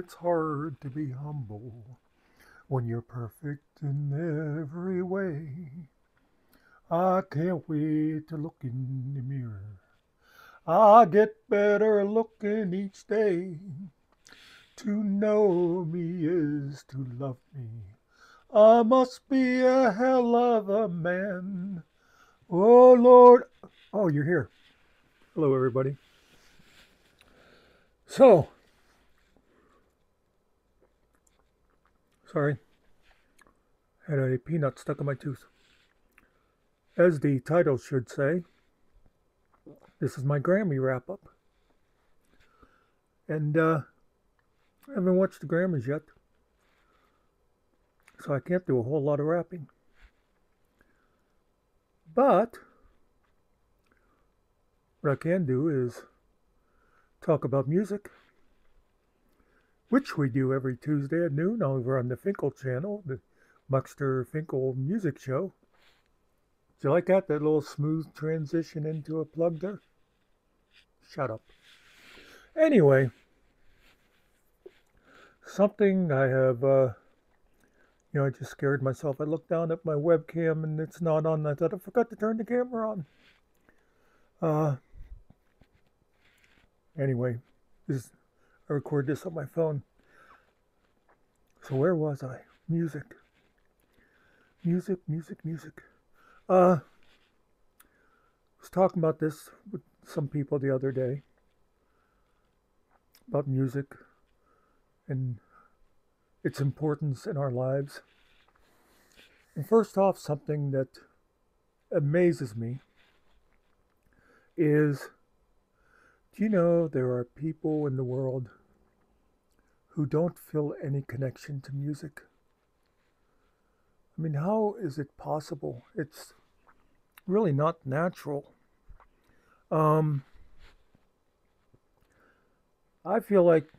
it's hard to be humble when you're perfect in every way. I can't wait to look in the mirror. I get better looking each day. To know me is to love me. I must be a hell of a man. Oh, Lord. Oh, you're here. Hello, everybody. So, sorry. Had a peanut stuck in my tooth. As the title should say, this is my Grammy Wrap Up. And I haven't watched the Grammys yet, so I can't do a whole lot of rapping. But what I can do is talk about music, which we do every Tuesday at noon over on the Finkel channel, the Muckster Finkel music show. Do you like that? That little smooth transition into a plug there? Shut up. Anyway, something I have, I just scared myself. I looked down at my webcam and it's not on. I thought I forgot to turn the camera on. Anyway, I record this on my phone. So where was I? Music. I was talking about this with some people the other day. About music and its importance in our lives. And first off, something that amazes me is, do you know there are people in the world who don't feel any connection to music? I mean, how is it possible? It's really not natural. I feel like,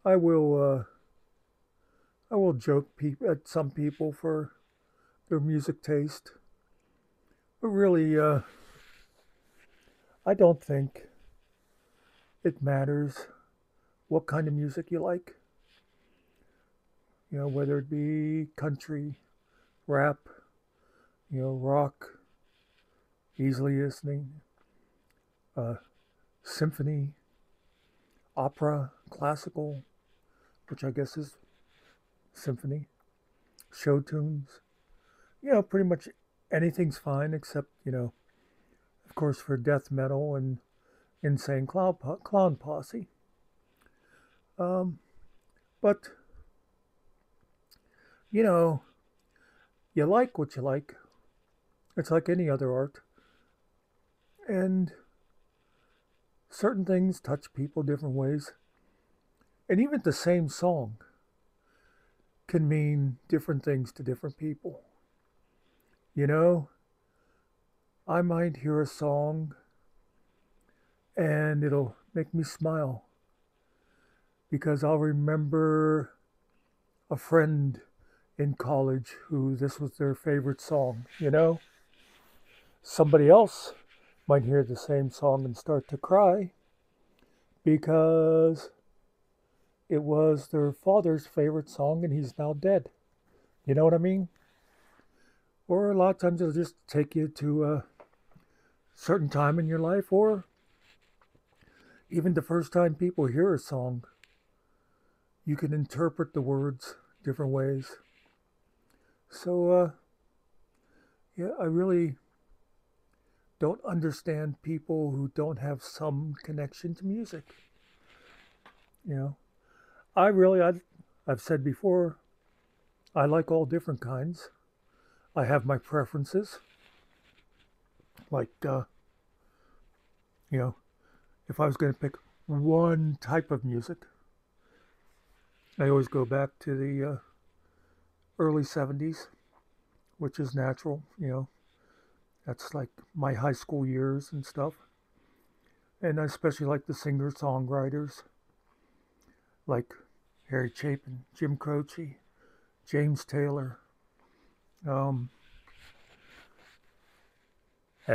I will joke at some people for their music taste, but really, I don't think it matters what kind of music you like. Whether it be country, rap, rock, easily listening, symphony, opera, classical, which I guess is symphony, show tunes. Pretty much anything's fine except, of course, for death metal and insane clown posse. But, you like what you like. It's like any other art. And certain things touch people different ways. And even the same song can mean different things to different people. I might hear a song and it'll make me smile because I'll remember a friend in college who this was their favorite song. Somebody else might hear the same song and start to cry because it was their father's favorite song and he's now dead. You know what I mean? Or a lot of times it'll just take you to a certain time in your life, or even the first time people hear a song, you can interpret the words different ways. So, I really don't understand people who don't have some connection to music. I've said before, I like all different kinds. I have my preferences. Like, if I was going to pick one type of music, I always go back to the early 70s, which is natural, That's like my high school years and stuff. And I especially like the singer-songwriters like Harry Chapin, Jim Croce, James Taylor, and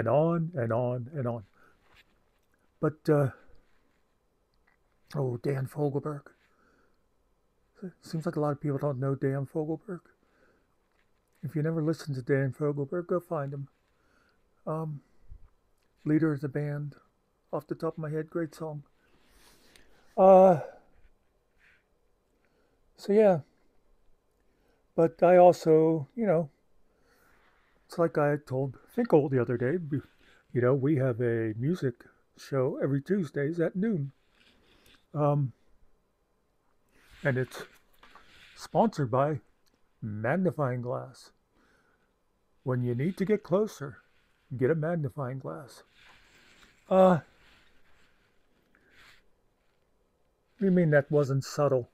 on and on and on. But Oh, Dan Fogelberg. Seems like a lot of people don't know Dan Fogelberg. If you never listened to Dan Fogelberg, go find him. Um, Leader of the band, off the top of my head, great song. Uh, so yeah, but I also, it's like I told Finkel the other day. We have a music show every Tuesdays at noon, um, and it's sponsored by Magnifying Glass. When you need to get closer, get a magnifying glass. Uh, you mean that wasn't subtle?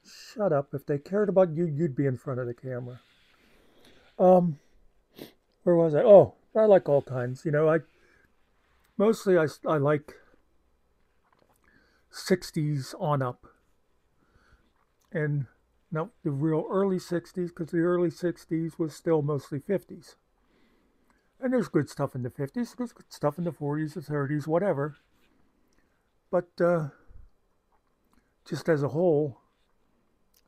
Shut up. If they cared about you, you'd be in front of the camera. Um, where was I? Oh, I like all kinds. I like 60s on up, and not the real early 60s, because the early 60s was still mostly 50s. And there's good stuff in the 50s, there's good stuff in the 40s, the 30s, whatever. But just as a whole,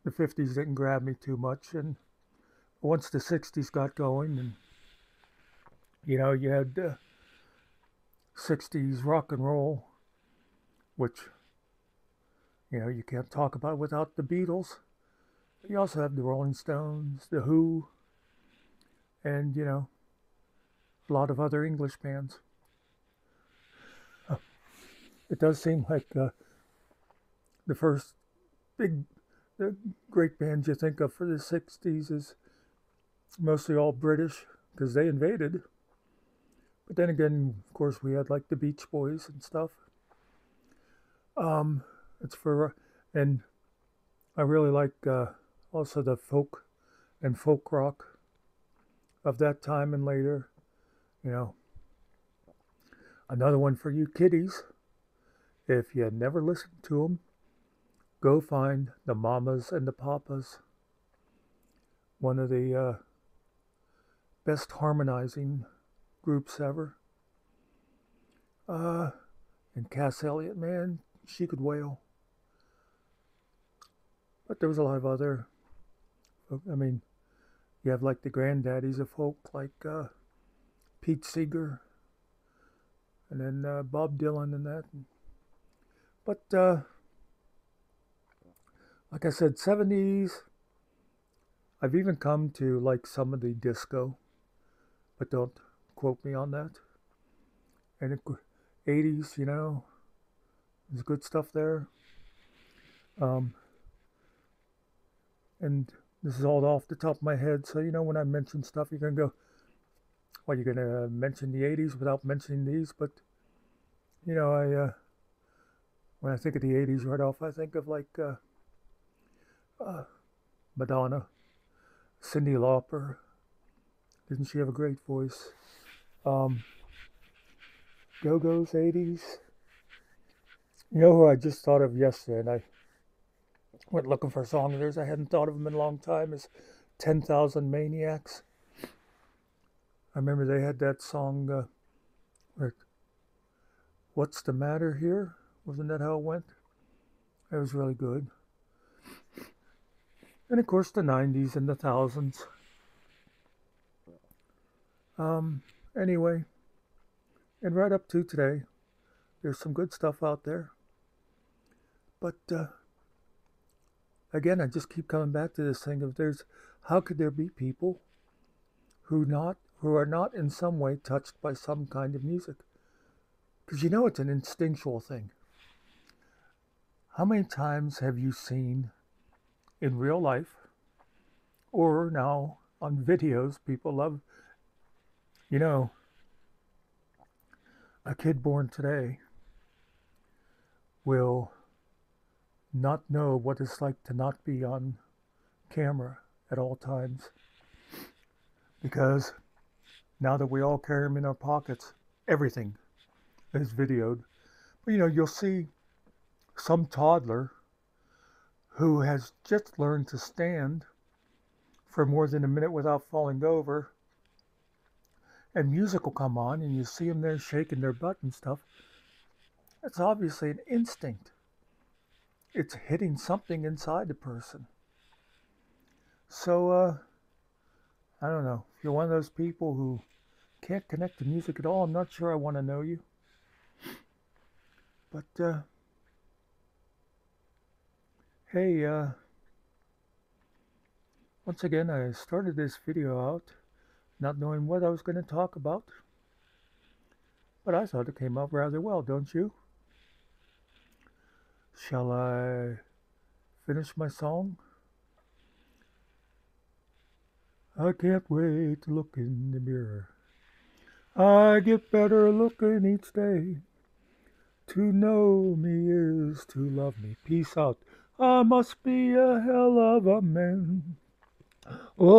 the 50s didn't grab me too much. And once the 60s got going, and you had 60s rock and roll, which you can't talk about without the Beatles. You also have the Rolling Stones, the Who, and a lot of other English bands. It does seem like the first big, the great bands you think of for the 60s is mostly all British, because they invaded. But then again, of course, we had like the Beach Boys and stuff. It's for, and I really like also the folk and folk rock of that time and later. Another one for you kiddies. If you never listened to them, go find the Mamas and the Papas. One of the best harmonizing groups ever. And Cass Elliot, man, she could wail. But there was a lot of other, you have like the granddaddies of folk, like Pete Seeger, and then Bob Dylan and that. But like I said, 70s, I've even come to like some of the disco, but don't quote me on that. And 80s, there's good stuff there. And this is all off the top of my head, so when I mention stuff, you're going to go, well, you're going to mention the 80s without mentioning these, but, when I think of the 80s right off, I think of like Madonna, Cyndi Lauper. Didn't she have a great voice? Go-Go's 80s. You know who I just thought of yesterday, and I went looking for songwriters. I hadn't thought of them in a long time. Is 10,000 Maniacs. I remember they had that song, What's the Matter Here? Wasn't that how it went? It was really good. And of course the 90s and the thousands. Anyway, and right up to today, there's some good stuff out there. But again, I just keep coming back to this thing of how could there be people who are not in some way touched by some kind of music? Because it's an instinctual thing. How many times have you seen in real life or now on videos people love, a kid born today will not know what it's like to not be on camera at all times, because now that we all carry them in our pockets, everything is videoed. But you'll see some toddler who has just learned to stand for more than a minute without falling over, and music will come on and you see them there shaking their butt and stuff, It's obviously an instinct. It's hitting something inside the person. So, I don't know. If you're one of those people who can't connect to music at all, I'm not sure I want to know you. But, hey, once again, I started this video out not knowing what I was going to talk about. But I thought it came out rather well, don't you? Shall I finish my song? I can't wait to look in the mirror. I get better looking each day. To know me is to love me. Peace out. I must be a hell of a man. Oh,